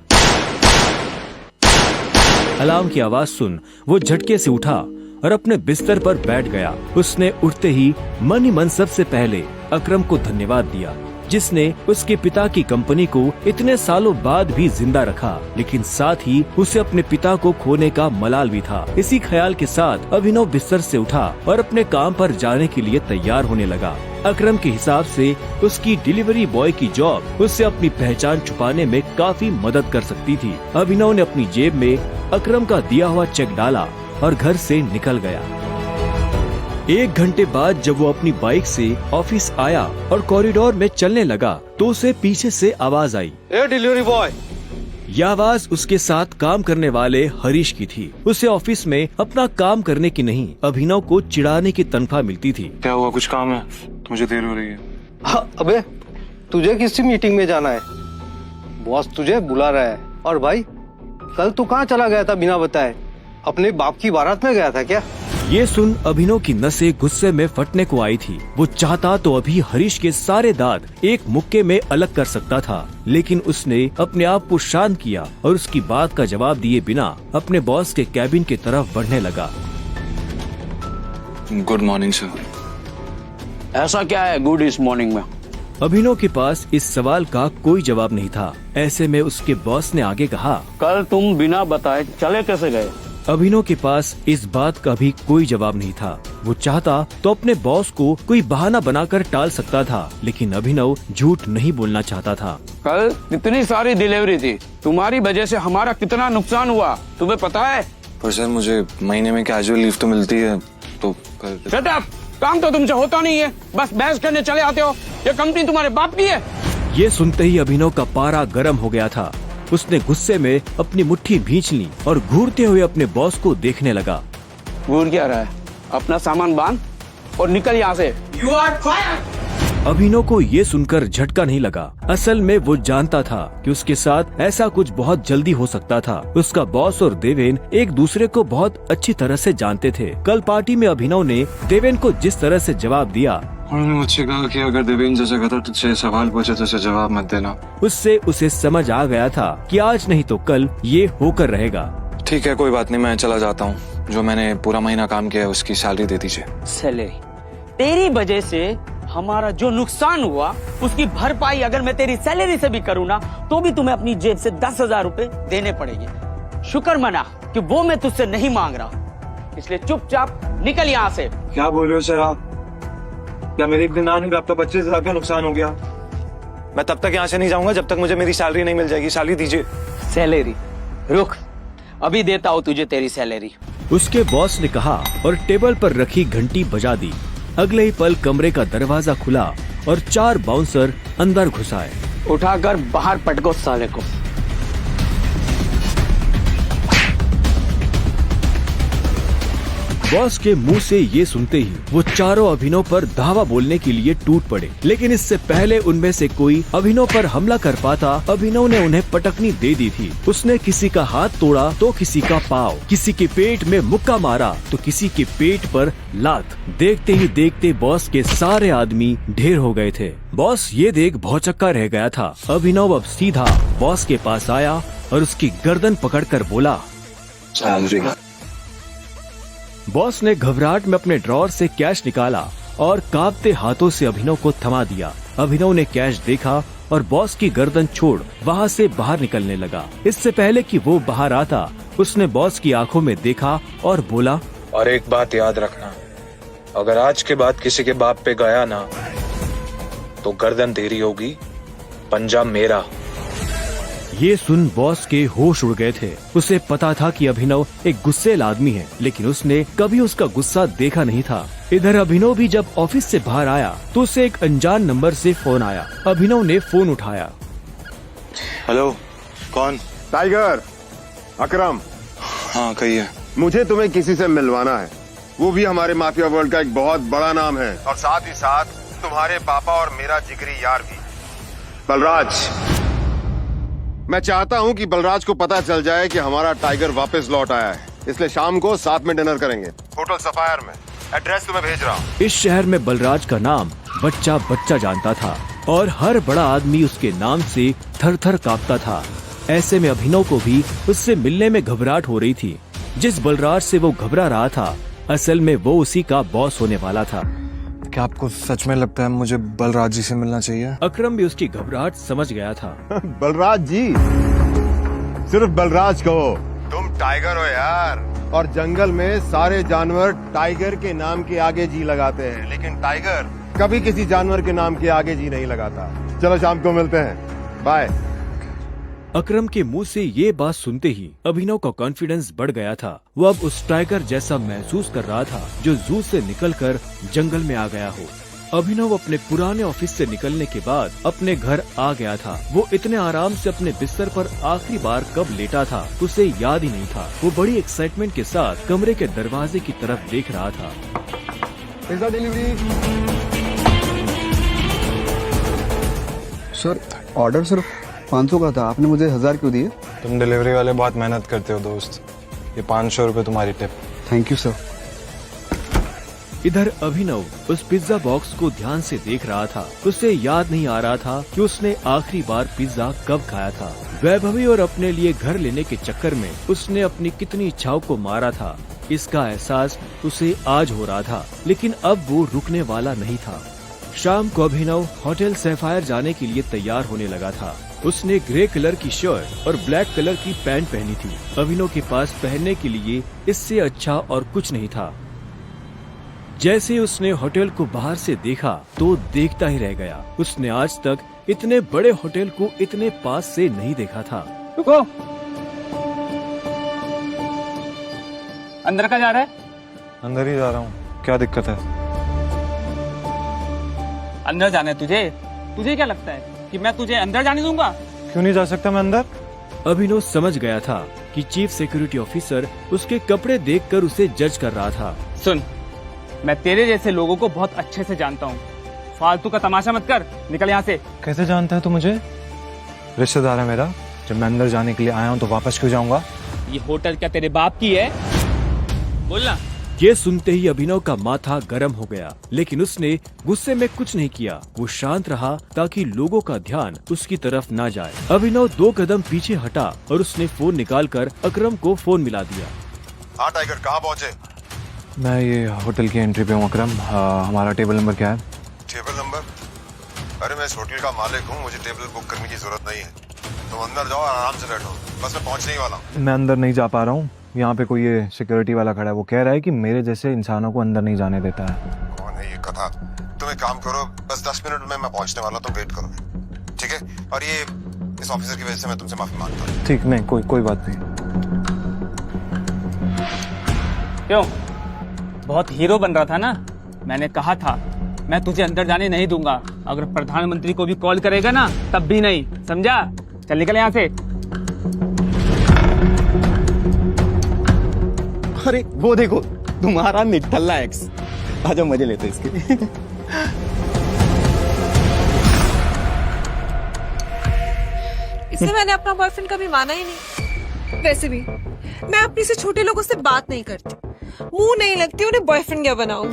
S4: अलार्म की आवाज सुन वो झटके से उठा और अपने बिस्तर पर बैठ गया। उसने उठते ही मन सबसे पहले अकरम को धन्यवाद दिया, जिसने उसके पिता की कंपनी को इतने सालों बाद भी जिंदा रखा, लेकिन साथ ही उसे अपने पिता को खोने का मलाल भी था। इसी ख्याल के साथ अभिनव बिस्तर से उठा और अपने काम पर जाने के लिए तैयार होने लगा। अकरम के हिसाब से उसकी डिलीवरी बॉय की जॉब उसे अपनी पहचान छुपाने में काफी मदद कर सकती थी। अभिनव ने अपनी जेब में अकरम का दिया हुआ चेक डाला और घर से निकल गया। 1 घंटे बाद जब वो अपनी बाइक से ऑफिस आया और कॉरिडोर में चलने लगा तो उसे पीछे से आवाज आई।
S3: A delivery boy.
S4: यह आवाज उसके साथ काम करने वाले हरीश की थी। उसे ऑफिस में अपना काम करने की नहीं, अभिनव को चिढ़ाने की तनख्वाह मिलती थी।
S6: क्या हुआ, कुछ काम है? मुझे देर हो रही है।
S3: हाँ, अबे तुझे किसी मीटिंग में जाना है, बॉस तुझे बुला रहा है। और भाई कल तू कहाँ चला गया था बिना बताए? अपने बाप की बारात में गया था क्या?
S4: ये सुन अभिनव की नसें गुस्से में फटने को आई थी। वो चाहता तो अभी हरीश के सारे दांत एक मुक्के में अलग कर सकता था, लेकिन उसने अपने आप को शांत किया और उसकी बात का जवाब दिए बिना अपने बॉस के कैबिन की तरफ बढ़ने लगा।
S6: Good morning sir.
S8: ऐसा क्या है गुड इस मॉर्निंग में?
S4: अभिनव के पास इस सवाल का कोई जवाब नहीं था। ऐसे में उसके बॉस ने आगे कहा,
S8: कल तुम बिना बताए चले कैसे गए?
S4: अभिनव के पास इस बात का भी कोई जवाब नहीं था। वो चाहता तो अपने बॉस को कोई बहाना बनाकर टाल सकता था, लेकिन अभिनव झूठ नहीं बोलना चाहता था।
S10: कल इतनी सारी डिलीवरी थी, तुम्हारी वजह से हमारा कितना नुकसान हुआ तुम्हें पता है?
S6: पर सर मुझे महीने में कैजुअल लीव तो मिलती है, तो कल
S10: शट अप! काम तो तुमसे होता नहीं है, बस बहस करने चले आते हो। ये कंपनी तुम्हारे बाप की है।
S4: ये सुनते ही अभिनव का पारा गर्म हो गया था। उसने गुस्से में अपनी मुट्ठी भींच ली और घूरते हुए अपने बॉस को देखने लगा।
S10: घूर क्या रहा है? अपना सामान बांध और निकल यहाँ से। You are fire.
S4: अभिनव को ये सुनकर झटका नहीं लगा। असल में वो जानता था कि उसके साथ ऐसा कुछ बहुत जल्दी हो सकता था। उसका बॉस और देवेन एक दूसरे को बहुत अच्छी तरह से जानते थे। कल पार्टी में अभिनव ने देवेन को जिस तरह से जवाब दिया,
S6: उन्होंने मुझसे कहा कि अगर देवेन जैसा कहता तुझसे सवाल पूछे तो उसे जवाब मत देना।
S4: उससे उसे समझ आ गया था कि आज नहीं तो कल ये होकर रहेगा।
S6: ठीक है, कोई बात नहीं, मैं चला जाता हूँ। जो मैंने पूरा महीना काम किया है उसकी सैलरी दे दीजिए।
S10: सैलरी? तेरी वजह से हमारा जो नुकसान हुआ उसकी भरपाई अगर मैं तेरी सैलरी से भी करूँ ना, तो भी तुम्हें अपनी जेब से 10,000 रुपए देने पड़ेंगे। शुक्र मना कि वो मैं तुझसे नहीं मांग रहा, इसलिए चुपचाप निकल यहाँ से।
S6: क्या बोल रहे हो सर आप? क्या मेरे एक दिन आने में आपका 25,000 का नुकसान हो गया? मैं तब तक यहाँ से नहीं जाऊंगा जब तक मुझे मेरी सैलरी नहीं मिल जाएगी। सैलरी दीजिए।
S10: सैलरी? रुक, अभी देता हूँ तुझे तेरी सैलरी।
S4: उसके बॉस ने कहा और टेबल पर रखी घंटी बजा दी। अगले ही पल कमरे का दरवाजा खुला और 4 बाउंसर अंदर घुस आए।
S10: उठाकर बाहर पटको साले को।
S4: बॉस के मुंह से ये सुनते ही वो चारों अभिनव पर धावा बोलने के लिए टूट पड़े, लेकिन इससे पहले उनमें से कोई अभिनव पर हमला कर पाता, अभिनव ने उन्हें पटकनी दे दी थी। उसने किसी का हाथ तोड़ा तो किसी का पाँव, किसी के पेट में मुक्का मारा तो किसी के पेट पर लात। देखते ही देखते बॉस के सारे आदमी ढेर हो गए थे। बॉस ये देख भौचक्का रह गया था। अभिनव अब सीधा बॉस के पास आया और उसकी गर्दन पकड़कर बोला,
S6: सैलरी।
S4: बॉस ने घबराहट में अपने ड्रॉर से कैश निकाला और कांपते हाथों से अभिनव को थमा दिया। अभिनव ने कैश देखा और बॉस की गर्दन छोड़ वहाँ से बाहर निकलने लगा। इससे पहले कि वो बाहर आता, उसने बॉस की आंखों में देखा और बोला,
S11: और एक बात याद रखना, अगर आज के बाद किसी के बाप पे गया ना तो गर्दन तेरी होगी, पंजा मेरा।
S4: ये सुन बॉस के होश उड़ गए थे। उसे पता था कि अभिनव एक गुस्सेल आदमी है, लेकिन उसने कभी उसका गुस्सा देखा नहीं था। इधर अभिनव भी जब ऑफिस से बाहर आया तो उसे एक अनजान नंबर से फोन आया। अभिनव ने फोन उठाया।
S6: हेलो, कौन?
S12: टाइगर, अकरम।
S6: हाँ कहिए।
S12: मुझे तुम्हें किसी से मिलवाना है, वो भी हमारे माफिया वर्ल्ड का एक बहुत बड़ा नाम है, और साथ ही साथ तुम्हारे पापा और मेरा जिगरी यार भी, बलराज। मैं चाहता हूं कि बलराज को पता चल जाए कि हमारा टाइगर वापस लौट आया है, इसलिए शाम को साथ में डिनर करेंगे होटल सफायर में। एड्रेस तुम्हें भेज रहा हूं।
S4: इस शहर में बलराज का नाम बच्चा बच्चा जानता था और हर बड़ा आदमी उसके नाम से थर थर कांपता था। ऐसे में अभिनव को भी उससे मिलने में घबराहट हो रही थी। जिस बलराज से वो घबरा रहा था, असल में वो उसी का बॉस होने वाला था।
S6: क्या आपको सच में लगता है मुझे बलराज जी से मिलना चाहिए?
S4: अकरम भी उसकी घबराहट समझ गया था।
S12: बलराज जी? सिर्फ बलराज कहो, तुम टाइगर हो यार, और जंगल में सारे जानवर टाइगर के नाम के आगे जी लगाते हैं, लेकिन टाइगर कभी किसी जानवर के नाम के आगे जी नहीं लगाता। चलो शाम को मिलते हैं, बाय।
S4: अकरम के मुंह से ये बात सुनते ही अभिनव का कॉन्फिडेंस बढ़ गया था। वो अब उस टाइगर जैसा महसूस कर रहा था जो जू से निकलकर जंगल में आ गया हो। अभिनव अपने पुराने ऑफिस से निकलने के बाद अपने घर आ गया था। वो इतने आराम से अपने बिस्तर पर आखिरी बार कब लेटा था उसे याद ही नहीं था। वो बड़ी एक्साइटमेंट के साथ कमरे के दरवाजे की तरफ देख रहा था।
S3: Pizza delivery.
S13: सर ऑर्डर सिर्फ 500 का था, आपने मुझे 1000 क्यों दिए?
S11: तुम डिलीवरी वाले बहुत मेहनत करते हो दोस्त, ये 500 रुपए तुम्हारी टिप।
S13: Thank you sir.
S4: इधर अभिनव उस पिज्जा बॉक्स को ध्यान से देख रहा था। उसे याद नहीं आ रहा था कि उसने आखिरी बार पिज्जा कब खाया था। वैभवी और अपने लिए घर लेने के चक्कर में उसने अपनी कितनी इच्छाओं को मारा था, इसका एहसास उसे आज हो रहा था। लेकिन अब वो रुकने वाला नहीं था। शाम को अभिनव होटल सैफायर जाने के लिए तैयार होने लगा था। उसने ग्रे कलर की शर्ट और ब्लैक कलर की पैंट पहनी थी। अभिनव के पास पहनने के लिए इससे अच्छा और कुछ नहीं था। जैसे उसने होटल को बाहर से देखा तो देखता ही रह गया। उसने आज तक इतने बड़े होटल को इतने पास से नहीं देखा था।
S10: रुको, अंदर का जा रहा है?
S11: अंदर ही जा रहा हूँ, क्या दिक्कत है?
S10: अंदर जाना है तुझे? तुझे क्या लगता है कि मैं तुझे अंदर जाने दूंगा?
S11: क्यों नहीं जा सकता मैं अंदर?
S4: अभिनव समझ गया था कि चीफ सिक्योरिटी ऑफिसर उसके कपड़े देखकर उसे जज कर रहा था।
S10: सुन, मैं तेरे जैसे लोगों को बहुत अच्छे से जानता हूँ। फालतू का तमाशा मत कर, निकल यहाँ से।
S11: कैसे जानता है तू मुझे? रिश्तेदार है मेरा। जब मैं अंदर जाने के लिए आया हूँ तो वापस क्यों जाऊंगा?
S10: ये होटल क्या तेरे बाप की है? बोलना।
S4: ये सुनते ही अभिनव का माथा गर्म हो गया, लेकिन उसने गुस्से में कुछ नहीं किया। वो शांत रहा ताकि लोगों का ध्यान उसकी तरफ ना जाए। अभिनव 2 कदम पीछे हटा और उसने फोन निकालकर अकरम को फोन मिला दिया।
S12: हाँ टाइगर, कहाँ पहुँचे?
S11: मैं ये होटल की एंट्री पे हूँ अकरम। हमारा टेबल नंबर क्या है?
S12: Table number? अरे मैं इस होटल का मालिक हूँ, मुझे टेबल बुक करने की जरूरत नहीं है। तुम अंदर जाओ और आराम से बैठो, बस मैं पहुँचने ही वाला हूँ।
S11: मैं अंदर नहीं जा पा रहा हूँ। यहाँ पे कोई ये सिक्योरिटी वाला खड़ा है, वो कह रहा है कि मेरे जैसे इंसानों को अंदर नहीं जाने देता है।
S12: कौन है ये कथा? तुम एक काम करो, बस 10 मिनट में मैं पहुँचने वाला हूँ, तुम वेट करो, ठीक है? और ये इस ऑफिसर की वजह से मैं तुमसे माफी मांगता हूँ।
S11: ठीक, नहीं कोई बात नहीं।
S10: क्यों, बहुत हीरो बन रहा था ना? मैंने कहा था मैं तुझे अंदर जाने नहीं दूंगा। अगर प्रधानमंत्री को भी कॉल करेगा ना तब भी नहीं, समझा? चल निकल यहाँ से।
S8: अरे वो देखो, तुम्हारा निठल्ला एक्स। आजा मजे लेते इसके।
S14: इससे मैंने अपना बॉयफ्रेंड कभी माना ही नहीं। वैसे भी मैं अपनी से छोटे लोगों से बात नहीं करती, मुंह नहीं लगती उन्हें बॉयफ्रेंड क्या बनाऊं।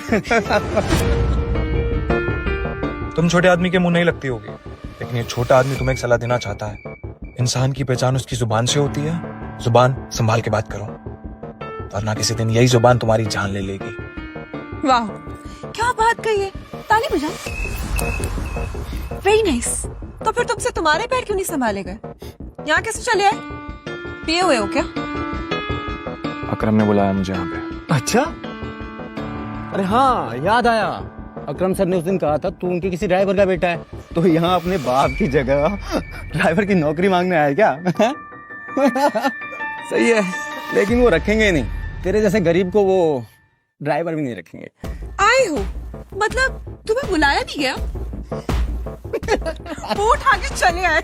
S11: तुम छोटे आदमी के मुंह नहीं लगती होगी, लेकिन ये छोटा आदमी तुम्हें एक सलाह देना चाहता है। इंसान की पहचान उसकी जुबान से होती है। जुबान संभाल के बात करो, वरना किसी दिन यही जुबान तुम्हारी जान ले लेगी।
S14: वाह, क्या बात कही है। ताली बजा। Very nice. तो फिर तुमसे तुम्हारे पैर क्यों नहीं संभाले गए? यहाँ कैसे चले आए? पिए हुए हो क्या?
S11: अकरम ने बुलाया मुझे यहाँ पे।
S8: अच्छा, अरे हाँ याद आया, अकरम सर ने उस दिन कहा था तू उनके किसी ड्राइवर का बेटा है, तो यहाँ अपने बाप की जगह ड्राइवर की नौकरी मांगने आया क्या? सही है, लेकिन वो रखेंगे नहीं, तेरे जैसे गरीब को वो ड्राइवर भी नहीं रखेंगे।
S14: आए हो मतलब तुम्हें बुलाया नहीं गया? वो उठा के चले आए।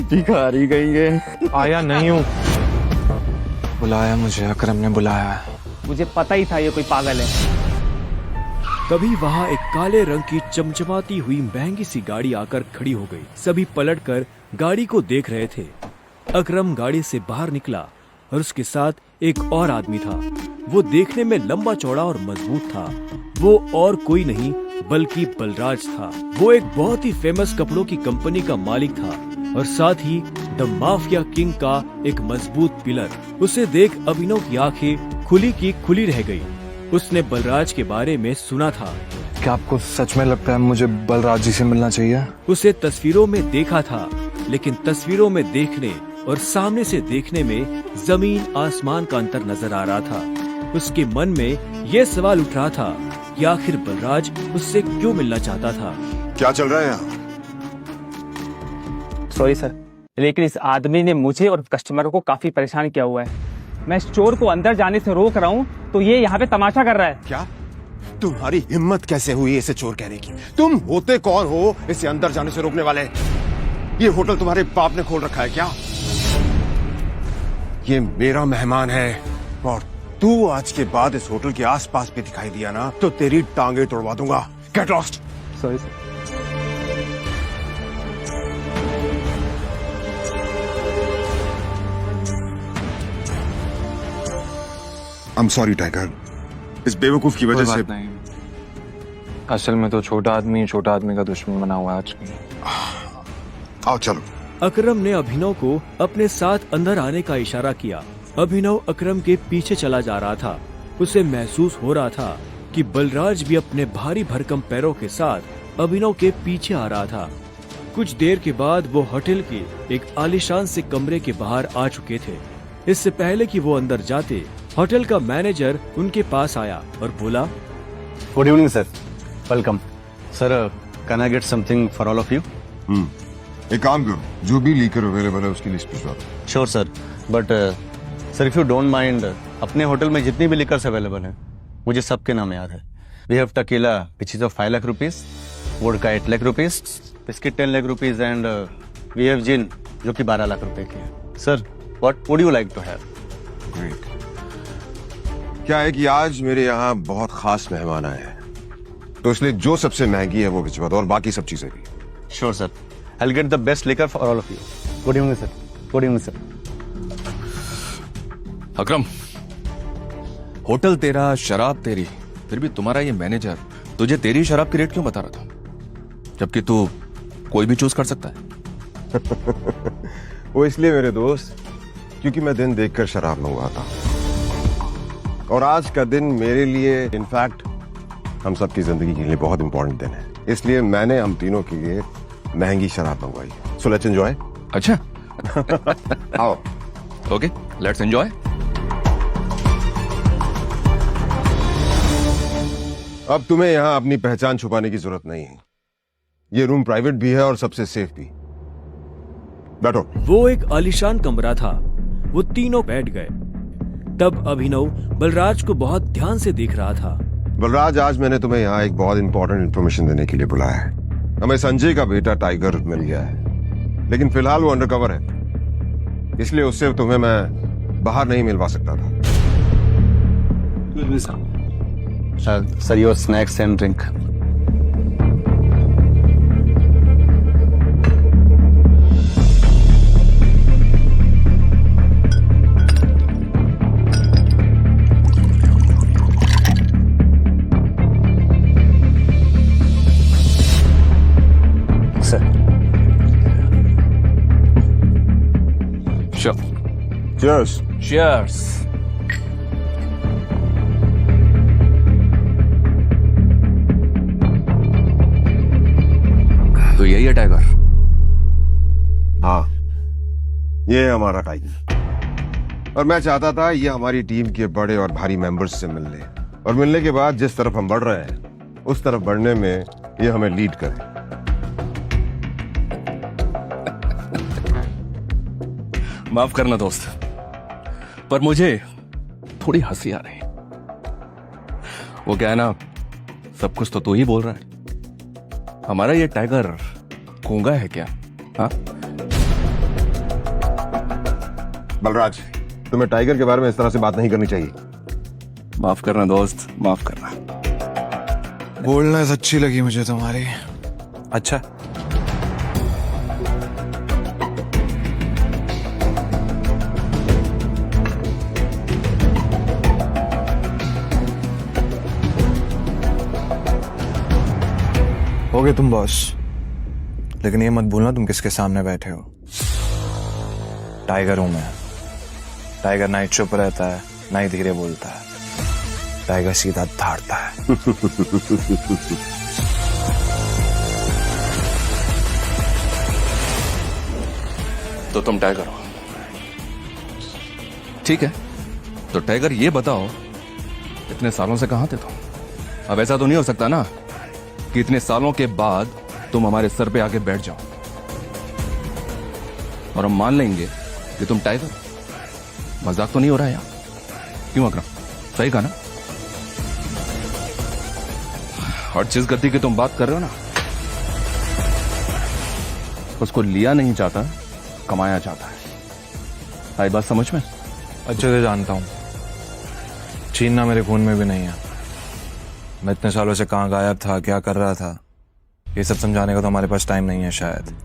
S8: भिखारी कहेंगे।
S11: आया नहीं हूँ, बुलाया मुझे, अकरम ने बुलाया।
S10: मुझे पता ही था ये कोई पागल है।
S4: तभी वहाँ एक काले रंग की चमचमाती हुई महंगी सी गाड़ी आकर खड़ी हो गई। सभी पलटकर गाड़ी को देख रहे थे। अकरम गाड़ी से बाहर निकला और उसके साथ एक और आदमी था। वो देखने में लंबा चौड़ा और मजबूत था। वो और कोई नहीं बल्कि बलराज था। वो एक बहुत ही फेमस कपड़ों की कंपनी का मालिक था और साथ ही द माफिया किंग का एक मजबूत पिलर। उसे देख अभिनव की आंखें खुली की खुली रह गई। उसने बलराज के बारे में सुना था।
S11: क्या आपको सच में लगता है मुझे बलराज जी से मिलना चाहिए?
S4: उसे तस्वीरों में देखा था, लेकिन तस्वीरों में देखने और सामने से देखने में जमीन आसमान का अंतर नजर आ रहा था। उसके मन में ये सवाल उठ रहा था कि आखिर बलराज उससे क्यों मिलना चाहता था।
S12: क्या चल रहा है यहाँ?
S8: सॉरी सर,
S10: लेकिन इस आदमी ने मुझे और कस्टमरों को काफी परेशान किया हुआ है। मैं इस चोर को अंदर जाने से रोक रहा हूँ तो ये यहाँ पे तमाशा कर रहा है।
S12: क्या तुम्हारी हिम्मत कैसे हुई इसे चोर कहने की? तुम होते कौन हो इसे अंदर जाने से रोकने वाले? ये होटल तुम्हारे बाप ने खोल रखा है क्या? ये मेरा मेहमान है और तू आज के बाद इस होटल के आसपास भी दिखाई दिया ना तो तेरी टांगे तोड़वा दूंगा। Get lost.
S10: Sorry sir.
S12: I am sorry tiger, इस बेवकूफ की वजह से।
S11: नहीं, असल में तो छोटा आदमी का दुश्मन बना हुआ है आजकल।
S12: आओ चलो।
S4: अकरम ने अभिनव को अपने साथ अंदर आने का इशारा किया। अभिनव अकरम के पीछे चला जा रहा था। उसे महसूस हो रहा था कि बलराज भी अपने भारी भरकम पैरों के साथ अभिनव के पीछे आ रहा था। कुछ देर के बाद वो होटल के एक आलीशान से कमरे के बाहर आ चुके थे। इससे पहले कि वो अंदर जाते, होटल का मैनेजर उनके पास आया और बोला,
S8: good evening sir, welcome sir, can I get something for all of you?
S12: एक काम करो, जो भी लीकर अवेलेबल है उसकी लिस्ट भिजवा दो।
S8: Sure sir, but sir if you don't mind, अपने होटल में जितनी भी लिकर्स अवेलेबल हैं मुझे सबके नाम याद है। We have tequila which is of 5 lakh rupees, vodka 8 lakh rupees, biscuit 10 lakh rupees and we have gin जो कि 12 लाख रुपए की है। Sir what would you like to have?
S12: Great. क्या है कि आज मेरे यहाँ बहुत खास मेहमान आए हैं, तो इसलिए जो सबसे महंगी है वो भिजवा दो और बाकी सब चीजें भी।
S8: Sure sir, I will get the best liquor for all of you. Good evening sir. Good evening sir.
S15: Akram, hotel तेरा, शराब तेरी, फिर भी तुम्हारा ये मैनेजर तुझे तेरी शराब की रेट क्यों बता रहा था, जबकि तू कोई भी चूज कर सकता है?
S12: वो इसलिए मेरे दोस्त क्योंकि मैं दिन देखकर शराब मंगवाता हूं और आज का दिन मेरे लिए, इनफैक्ट हम सबकी जिंदगी के लिए बहुत इंपॉर्टेंट दिन है, इसलिए मैंने हम तीनों के लिए महंगी शराब मंगवाई। So let's enjoy.
S15: अच्छा।
S12: आओ।
S15: Okay, let's enjoy.
S12: अब तुम्हें यहाँ अपनी पहचान छुपाने की जरूरत नहीं है। ये रूम प्राइवेट भी है और सबसे सेफ भी। बैठो।
S4: वो एक आलीशान कमरा था। वो तीनों बैठ गए। तब अभिनव बलराज को बहुत ध्यान से देख रहा था।
S12: बलराज, आज मैंने तुम्हें यहाँ एक बहुत इंपॉर्टेंट इन्फॉर्मेशन देने के लिए बुलाया है। हमें संजय का बेटा टाइगर मिल गया है, लेकिन फिलहाल वो अंडरकवर है, इसलिए उससे तुम्हें मैं बाहर नहीं मिलवा सकता था।
S8: Sir your snacks and drink.
S12: Cheers.
S15: Cheers. तो यही है टाइगर?
S12: हाँ, ये है हमारा टाइगर। और मैं चाहता था ये हमारी टीम के बड़े और भारी मेंबर्स से मिल ले, और मिलने के बाद जिस तरफ हम बढ़ रहे हैं उस तरफ बढ़ने में ये हमें लीड करे।
S15: माफ करना दोस्त, पर मुझे थोड़ी हंसी आ रही। वो क्या है ना, सब कुछ तो तू ही बोल रहा है। हमारा ये टाइगर गूंगा है क्या? हाँ
S12: बलराज, तुम्हें टाइगर के बारे में इस तरह से बात नहीं करनी चाहिए।
S15: माफ करना दोस्त, माफ करना।
S11: बोलनेस अच्छी लगी मुझे तुम्हारी। अच्छा, हो गए तुम बॉस, लेकिन ये मत भूलना तुम किसके सामने बैठे हो। टाइगर हूं मैं। टाइगर ना ही चुप रहता है, ना ही धीरे बोलता है। टाइगर सीधा धाड़ता है।
S15: तो तुम टाइगर हो, ठीक है? तो टाइगर ये बताओ, इतने सालों से कहां थे तुम? अब ऐसा तो नहीं हो सकता ना कि इतने सालों के बाद तुम हमारे सर पे आके बैठ जाओ। और हम मान लेंगे कि तुम टाइगर। मजाक तो नहीं हो रहा है यार? क्यों अकरम, सही कहा ना? हर चीज गद्दी की तुम बात कर रहे हो ना। उसको लिया नहीं जाता, कमाया जाता है। आई बात समझ में?
S11: अच्छे से जानता हूं, छीनना मेरे खून में भी नहीं है। मैं इतने सालों से कहां गायब था, क्या कर रहा था, ये सब समझाने का तो हमारे पास टाइम नहीं है शायद।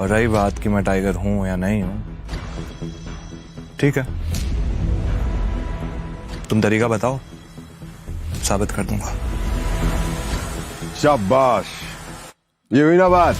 S11: और रही बात कि मैं टाइगर हूं या नहीं हूं, ठीक है, तुम तरीका बताओ, साबित कर दूंगा।
S12: शाबाश, ये हुई ना बात।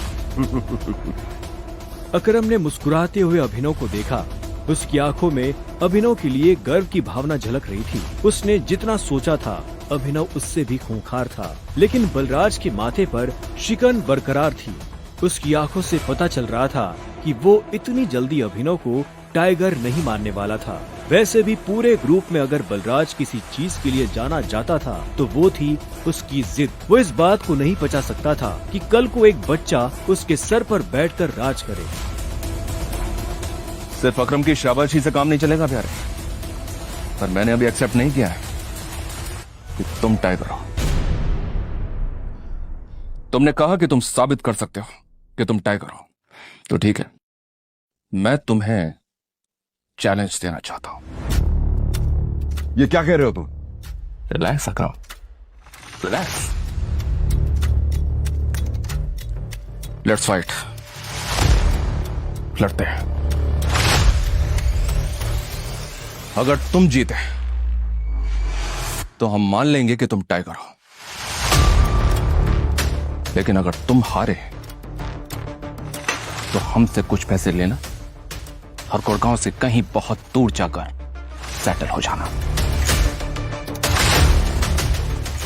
S4: अकरम ने मुस्कुराते हुए अभिनव को देखा। उसकी आंखों में अभिनव के लिए गर्व की भावना झलक रही थी। उसने जितना सोचा था अभिनव उससे भी खूंखार था, लेकिन बलराज के माथे पर शिकन बरकरार थी। उसकी आंखों से पता चल रहा था कि वो इतनी जल्दी अभिनव को टाइगर नहीं मानने वाला था। वैसे भी पूरे ग्रुप में अगर बलराज किसी चीज के लिए जाना जाता था तो वो थी उसकी जिद। वो इस बात को नहीं पचा सकता था कि कल को एक बच्चा उसके सर पर बैठकर राज करे।
S15: सिर्फ अकरम की शाबाशी से काम नहीं चलेगा प्यारे, पर मैंने अभी एक्सेप्ट नहीं किया है कि तुम टाइगर हो। तुमने कहा कि तुम साबित कर सकते हो कि तुम टाइगर हो, तो ठीक है, मैं तुम्हें चैलेंज देना चाहता हूं।
S12: ये क्या कह रहे हो तुम?
S15: Relax Akram, relax. Let's fight, लड़ते हैं। अगर तुम जीते तो हम मान लेंगे कि तुम टाइगर हो, लेकिन अगर तुम हारे तो हमसे कुछ पैसे लेना और गुड़गांव से कहीं बहुत दूर जाकर सेटल हो जाना।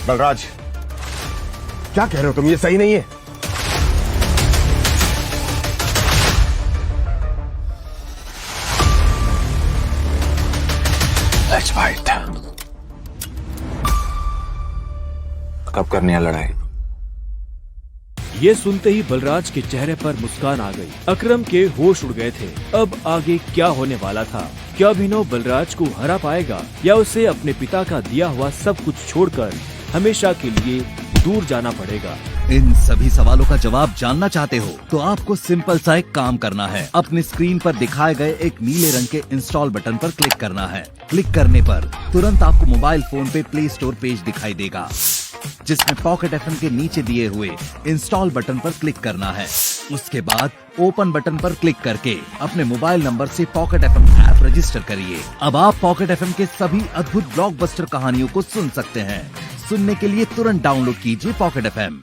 S12: बलराज, क्या कह रहे हो तुम? ये सही नहीं है।
S15: Let's fight.
S11: कब करनी है लड़ाई?
S4: ये सुनते ही बलराज के चेहरे पर मुस्कान आ गई। अकरम के होश उड़ गए थे। अब आगे क्या होने वाला था? क्या अभिनव बलराज को हरा पाएगा या उसे अपने पिता का दिया हुआ सब कुछ छोड़कर हमेशा के लिए दूर जाना पड़ेगा?
S9: इन सभी सवालों का जवाब जानना चाहते हो तो आपको सिंपल सा एक काम करना है। अपनी स्क्रीन पर दिखाए गए एक नीले रंग के इंस्टॉल बटन पर क्लिक करना है। क्लिक करने पर तुरंत आपको मोबाइल फोन पे प्ले स्टोर पेज दिखाई देगा, जिसमें पॉकेट एफएम के नीचे दिए हुए इंस्टॉल बटन पर क्लिक करना है। उसके बाद ओपन बटन पर क्लिक करके अपने मोबाइल नंबर से पॉकेट एफएम ऐप रजिस्टर करिए। अब आप पॉकेट एफएम के सभी अद्भुत ब्लॉकबस्टर कहानियों को सुन सकते हैं। सुनने के लिए तुरंत डाउनलोड कीजिए पॉकेट एफएम।